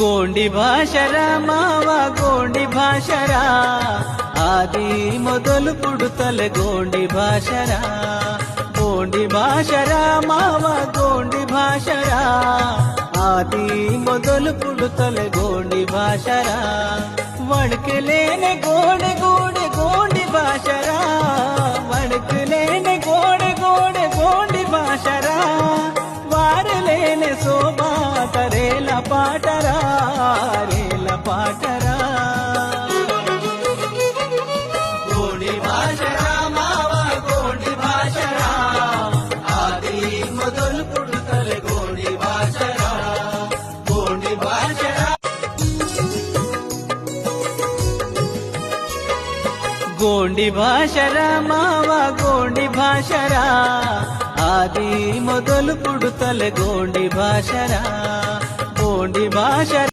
ಗೋಂಡಿ ಭಾಷರ ಮಾವ ಗೋಂಡಿ ಭಾಷರ ಆದಿ ಮೊದಲು ಪುಡುತ್ತಲೆ ಗೋಂಡಿ ಭಾಷರ ಗೋಂಡಿ ಭಾಷರ ಮಾವ ಗೋಂಡಿ ಭಾಷರ ಆದಿ ಮೊದಲು ಪುಡುತ್ತಲೆ ಗೋಂಡಿ ಭಾಷರ ವಣಕಲೇನೆ ಗೋಡೆ ಗೋಡೆ ಗೋಂಡಿ ಭಾಷರ ವಣಕಲೇನೆ ಗೋಡೆ ಗೋಡೆ ಗೋಂಡಿ ಭಾಷರ ವಾರಲೇನೆ ಶೋಭಾ ರೇಲ ಪಾಟರ ರೇಲ ಪಾಟರ ಗೋಂಡಿ ಭಾಷರ ಮಾವ ಗೋಂಡಿ ಭಾಷರ ಆದಿ ಮೊದಲು ಪುಡುತ್ತಲೆ ಗೋಂಡಿ ಭಾಷರ ಗೋಂಡಿ ಭಾಷರ ಗೋಂಡಿ ಭಾಷರ ಮಾವ ಗೋಂಡಿ ಭಾಷರ ಆದಿ ಮೊದಲು ಪುಡುತ್ತಲೆ ಗೋಂಡಿ ಭಾಷರ ಗೋಂಡಿ ಭಾಷರ